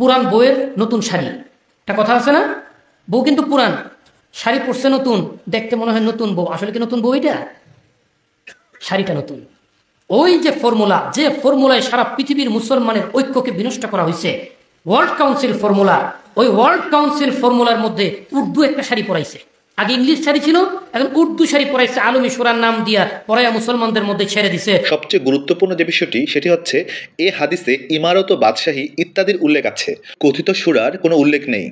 পুরান বউয়ের নতুন শাড়ি, একটা কথা আছে না? বউ কিন্তু পুরান, শাড়ি পরছে নতুন, দেখতে মনে হয় নতুন বউ, আসলে কি নতুন বউ? এটা শাড়িটা নতুন। ওই যে ফর্মুলা, যে ফর্মুলায় সারা পৃথিবীর মুসলমানের ঐক্যকে বিনষ্ট করা হয়েছে, ওয়ার্ল্ড কাউন্সিল ফর্মুলা, ওই ওয়ার্ল্ড কাউন্সিল ফর্মুলার মধ্যে উর্দু একটা শাড়ি পরাইছে। আগে ইংলিশ শাড়ি ছিল, এখন উর্দু শাড়ি পরাইছে, আলমী সুরার নাম দিয়া পরাইয়া মুসলমানদের মধ্যে ছেড়ে দিছে। সবচেয়ে গুরুত্বপূর্ণ যে বিষয়টি সেটি হচ্ছে এ হাদিসে ইমারত ও বাদশাহী ইত্যাদির উল্লেখ আছে, কথিত সুরার কোনো উল্লেখ নেই।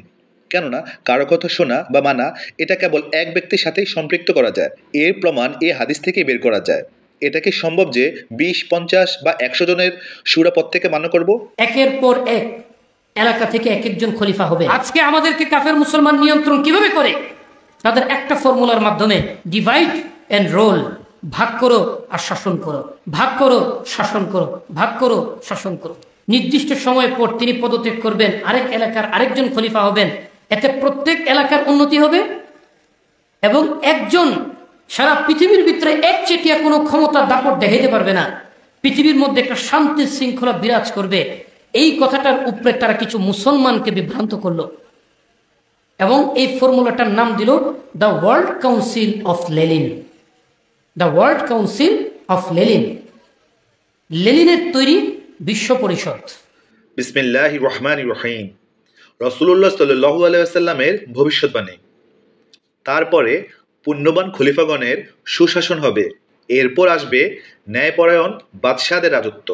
কেননা কারো কথা শোনা বা মানা এটা কেবল এক ব্যক্তির সাথেই সম্পৃক্ত করা যায়। এর প্রমাণ এ হাদিস থেকেই বের করা যায়। এটা কি সম্ভব যে 20, 50 বা 100 জনের সুরা পদ থেকে মান্য করব? একের পর এক এলাকা থেকে এক একজন খলিফা হবে। আজকে আমাদেরকে কাফের মুসলমান নিয়ন্ত্রণ কিভাবে করে? তাদের একটা ফর্মুলার মাধ্যমে, ডিভাইড অ্যান্ড রোল, ভাগ করো আর শাসন করো, ভাগ করো শাসন করো, ভাগ করো শাসন করো। নির্দিষ্ট সময় পর তিনি পদত্যাগ করবেন, আরেক এলাকার আরেকজন খলিফা হবেন। এতে প্রত্যেক এলাকার উন্নতি হবে এবং একজন সারা পৃথিবীর ভিতরে একচেটিয়া কোনো ক্ষমতার দাপট দেখাইতে পারবে না। পৃথিবীর মধ্যে একটা শান্তি শৃঙ্খলা বিরাজ করবে। এই কথাটার উপরে তারা কিছু মুসলমানকে বিভ্রান্ত করলো এবং এই ফর্মুলাটার নাম দিল the world council of Lenin. The world council of Lenin, লেনিনের তৈরি বিশ্ব পরিষদ। বিসমিল্লাহির রহমানির রহিম। রাসূলুল্লাহ সাল্লাল্লাহু আলাইহি ওয়াসাল্লামের ভবিষ্যৎবাণী। তারপরে পুণ্যবান খলিফাগণের সুশাসন হবে, এরপর আসবে ন্যায়পরায়ণ বাদশাহদের রাজত্ব,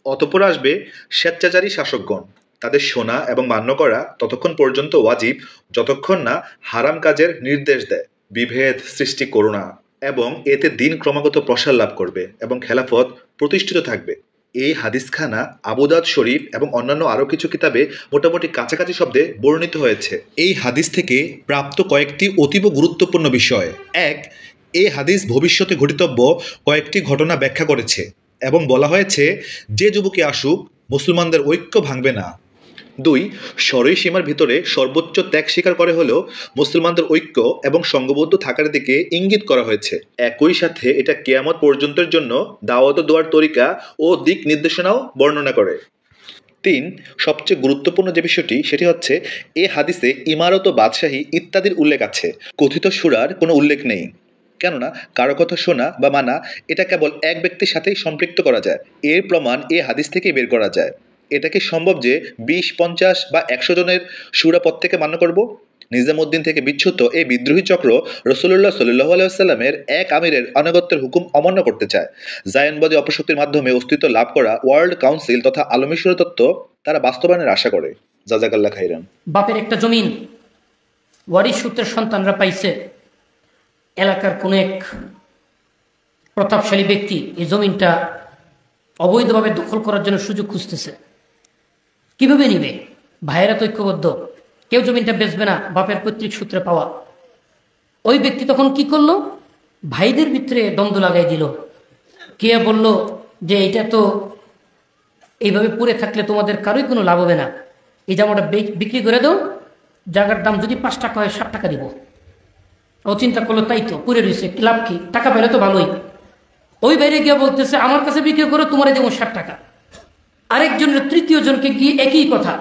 অতঃপর আসবে স্বেচ্ছাচারী শাসকগণ। তাদের শোনা এবং মান্য করা ততক্ষণ পর্যন্ত ওয়াজিব যতক্ষণ না হারাম কাজের নির্দেশ দেয়। বিভেদ সৃষ্টি করো না, এবং এতে দিন ক্রমাগত প্রসার লাভ করবে এবং খেলাফত প্রতিষ্ঠিত থাকবে। এই হাদিসখানা আবু দাউদ শরীফ এবং অন্যান্য আরও কিছু কিতাবে মোটামুটি কাছাকাছি শব্দে বর্ণিত হয়েছে। এই হাদিস থেকে প্রাপ্ত কয়েকটি অতীব গুরুত্বপূর্ণ বিষয়: 1. এই হাদিস ভবিষ্যতে ঘটিতব্য কয়েকটি ঘটনা ব্যাখ্যা করেছে এবং বলা হয়েছে যে যুবকে আসুক মুসলমানদের ঐক্য ভাঙবে না। 2. সরই সীমার ভিতরে সর্বোচ্চ ত্যাগ স্বীকার করে হলেও মুসলমানদের ঐক্য এবং সংঘবদ্ধ থাকার দিকে ইঙ্গিত করা হয়েছে। একই সাথে এটা কিয়ামত পর্যন্তের জন্য দাওয়াত দেওয়ার তরিকা ও দিক নির্দেশনাও বর্ণনা করে। 3. সবচেয়ে গুরুত্বপূর্ণ যে বিষয়টি সেটি হচ্ছে এ হাদিসে ইমারত ও বাদশাহী ইত্যাদির উল্লেখ আছে, কথিত সুরার কোনো উল্লেখ নেই। কেননা কারো কথা শোনা বা মানা এটা কেবল এক ব্যক্তির সাথেই সম্পৃক্ত করা যায়। এর প্রমাণ এ হাদিস থেকেই বের করা যায়। এটা কি সম্ভব যে 20, 50 বা 100 জনের সুরা পদ থেকে মান্য করব? নিজামউদ্দিন থেকে বিচ্যুত এই বিদ্রোহী চক্র রাসূলুল্লাহ সাল্লাল্লাহু আলাইহি ওয়াসাল্লামের এক আমিরের আনুগত্যের হুকুম অমান্য করতে চায়। জায়নবাদী অপশক্তির মাধ্যমে অস্তিত্ব লাভ করা ওয়ার্ল্ড কাউন্সিল তথা আলমী সুরা তত্ত্ব তারা বাস্তবায়নের আশা করে। জাযাকাল্লাহ খাইরান। বাপের একটা জমিন ওয়ারিশ সূত্রের সন্তানরা পাইছে। এলাকার কোন এক প্রতাপশালী ব্যক্তি এই জমিনটা অবৈধভাবে দখল করার জন্য সুযোগ খুঁজতেছে। কিভাবে নিবে? ভাইয়েরা তো ঐক্যবদ্ধ, কেউ জমিনটা বেচবে না, বাপের পৈতৃক সূত্রে পাওয়া। ওই ব্যক্তি তখন কি করলো? ভাইদের ভিতরে দ্বন্দ্ব লাগাই দিল। কে বলল যে এটা তো এইভাবে পড়ে থাকলে তোমাদের কারোই কোনো লাভ হবে না, এই জামাটা বিক্রি করে দাও, জায়গার দাম যদি 5 টাকা হয় 7 টাকা দিব। ও চিন্তা করলো তাই তো পড়ে রয়েছে, লাভ কি, টাকা পেলে তো ভালোই। ওই বাইরে গিয়ে বলতেছে আমার কাছে বিক্রি করে তোমার দেবো 60 টাকা। আরেকজনের তৃতীয় জনকে গিয়ে একই কথা।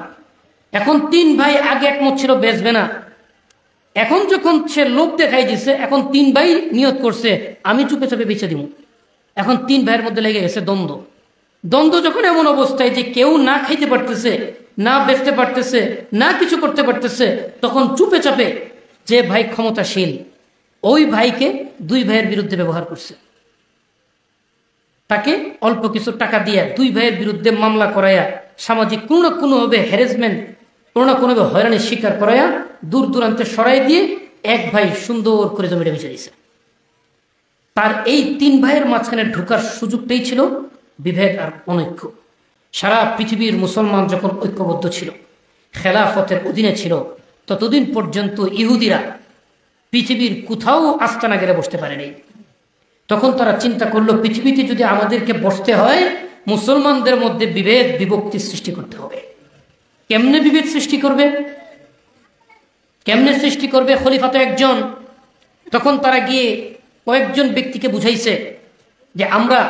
এখন 3 ভাই আগে একমত ছিল বেচবে না, এখন যখন সে লোক দেখাই দিছে, এখন 3 ভাই নিয়ত করছে আমি চুপে চুপে বেচে দিব। এখন 3 ভাইয়ের মধ্যে লেগে গেছে দ্বন্দ্ব। দ্বন্দ্ব যখন এমন অবস্থায় যে কেউ না খাইতে পারতেছে, না বেচতে পারতেছে, না কিছু করতে পারতেছে, তখন চুপে চাপে যে ভাই ক্ষমতাশীল ওই ভাইকে 2 ভাইয়ের বিরুদ্ধে ব্যবহার করছে। তাকে অল্প কিছু টাকা দিয়ে 2 ভাইয়ের বিরুদ্ধে মামলা করাইয়া সামাজিক কোনো না কোনোভাবে হ্যারাসমেন্ট, কোনো না কোনোভাবে হয়রানির শিকার করাইয়া দূর দূরান্তে সরাই দিয়ে এক ভাই সুন্দর করে জমিটা বেঁচে দিয়েছে। তার এই 3 ভাইয়ের মাঝখানে ঢোকার সুযোগটাই ছিল বিভেদ আর অনৈক্য। সারা পৃথিবীর মুসলমান যখন ঐক্যবদ্ধ ছিল, খেলাফতের অধীনে ছিল, ততদিন পর্যন্ত ইহুদিরা পৃথিবীর কোথাও আস্তানা গেড়ে বসতে পারেনি। তখন তারা চিন্তা করলো পৃথিবীতে যদি আমাদেরকে বসতে হয় মুসলমানদের মধ্যে বিভেদ বিভক্তি সৃষ্টি করতে হবে। কেমনে বিভেদ সৃষ্টি করবে? কেমনে সৃষ্টি করবে? খলিফা তো একজন। তখন তারা গিয়ে কয়েকজন ব্যক্তিকে বুঝাইছে যে আমরা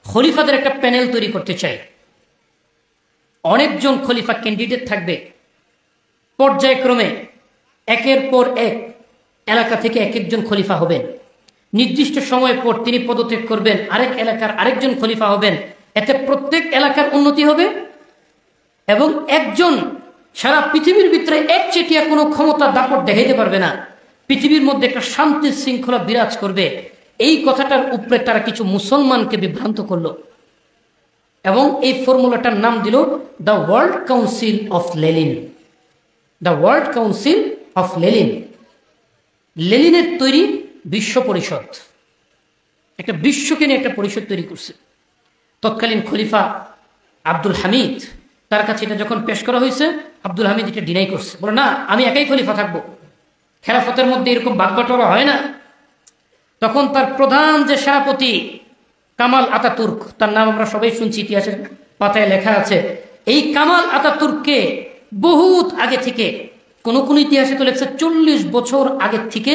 খলিফাদের একটা প্যানেল তৈরি করতে চাই। অনেকজন খলিফা ক্যান্ডিডেট থাকবে, পর্যায়ক্রমে একের পর এক এলাকা থেকে এক একজন খলিফা হবেন। নির্দিষ্ট সময় পর তিনি পদত্যাগ করবেন, আরেক এলাকার আরেকজন খলিফা হবেন। এতে প্রত্যেক এলাকার উন্নতি হবে এবং একজন সারা পৃথিবীর ভিতরে একচেটিয়া কোনো ক্ষমতা দাপট দেখাইতে পারবে না। পৃথিবীর মধ্যে একটা শান্তি শৃঙ্খলা বিরাজ করবে। এই কথাটার উপরে তারা কিছু মুসলমানকে বিভ্রান্ত করলো এবং এই ফর্মুলাটার নাম দিল the world council of Lenin. The world council of Lenin, লেনিনের তৈরি বিশ্ব পরিষদ, একটা বিশ্বকে নিয়ে একটা পরিষদ তৈরি করছে। তৎকালীন খলিফা আব্দুল হামিদ, তার কাছে এটা যখন পেশ করা হয়েছে, আব্দুল হামিদ এটা ডিনাই করছে, বলে না আমি একাই খলিফা থাকবো, খেলাফতের মধ্যে এরকম বাগবাটোয়ারা হয় না। তখন তার প্রধান যে সেনাপতি কামাল আতাতুর্ক, তার নাম আমরা সবাই শুনছি, ইতিহাসের পাতায় লেখা আছে। এই কামাল আতাতুর্ককে বহুত আগে থেকে, কোন কোন ইতিহাসে তো লেখছে 40 বছর আগে থেকে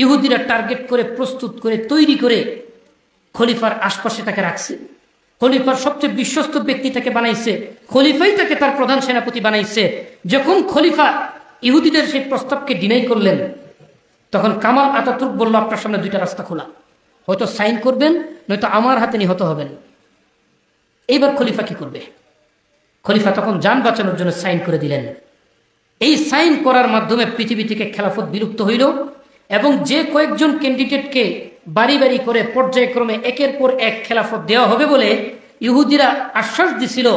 ইহুদিরা টার্গেট করে, প্রস্তুত করে, তৈরি করে খলিফার আশপাশে তাকে রাখছে। খলিফার সবচেয়ে বিশ্বস্ত ব্যক্তি তাকে বানাইছে, খলিফাই তাকে তার প্রধান সেনাপতি বানাইছে। যখন খলিফা ইহুদিদের সেই প্রস্তাবকে ডিনাই করলেন, তখন কামাল আতাতুর্ক বলল আপনার সামনে দুইটা রাস্তা খোলা, হয়তো সাইন করবেন, নয়তো আমার হাতে নিহত হবেন। এইবার খলিফা কি করবে? খলিফা তখন যান বাঁচানোর জন্য সাইন করে দিলেন। এই সাইন করার মাধ্যমে পৃথিবী থেকে খেলাফত বিলুপ্ত হইল এবং যে কয়েকজন ক্যান্ডিডেটকে বাড়ি বাড়ি করে পর্যায়ক্রমে একের পর এক খেলাফত দেওয়া হবে বলে ইহুদিরা আশ্বাস দিছিল,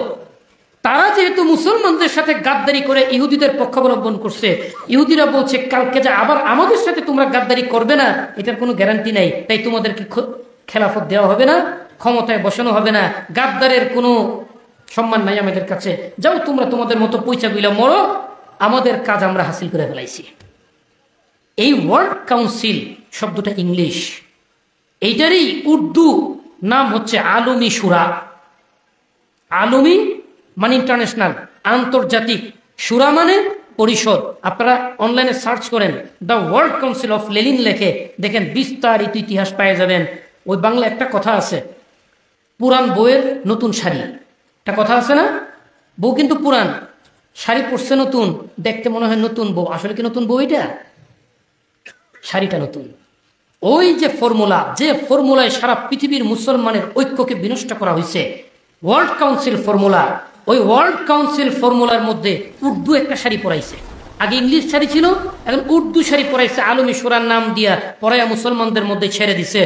তারা যেহেতু মুসলমানদের সাথে গাদ্দারি করে ইহুদিদের পক্ষাবলম্বন করছে, ইহুদিরা বলছে কালকে যে আবার আমাদের সাথে তোমরা গাদ্দারি করবে না, এটার কোনো গ্যারান্টি নাই, তাই তোমাদেরকে খেলাফত দেওয়া হবে না, ক্ষমতায় বসানো হবে না, গাদ্দারের কোনো সম্মান নাই আমাদের কাছে, যাও তোমরা তোমাদের মতো পয়সা গুলা মরো, আমাদের কাজ আমরা হাসিল করে ফেলাইছি। এই ওয়ার্ল্ড কাউন্সিল শব্দটা ইংলিশ, এইটারই উর্দু নাম হচ্ছে আলমী শুরা। আলমী মানে ইন্টারন্যাশনাল, আন্তর্জাতিক, শুরা মানে পরিষদ। আপনারা অনলাইনে সার্চ করেন the world council of Lenin লেখে, দেখেন বিস্তারিত ইতিহাস পেয়ে যাবেন। ওই বাংলা একটা কথা আছে, পুরান বউয়ের নতুন শাড়ি, একটা কথা আছে না? বউ কিন্তু পুরান, শাড়ি পরছে নতুন, দেখতে মনে হয় নতুন বউ, আসলে কি নতুন বউ? এটা শাড়িটা নতুন। ওই যে ফর্মুলা, যে ফর্মুলায় সারা পৃথিবীর মুসলমানের ঐক্যকে বিনষ্ট করা হয়েছে, ওয়ার্ল্ড কাউন্সিল ফর্মুলা, ওই ওয়ার্ল্ড কাউন্সিল ফর্মুলার মধ্যে উর্দু একটা শাড়ি পরাইছে। আগে ইংলিশ শাড়ি ছিল, এখন উর্দু শাড়ি পরাইছে, আলমী শুরার নাম দিয়া পরাইয়া মুসলমানদের মধ্যে ছেড়ে দিছে।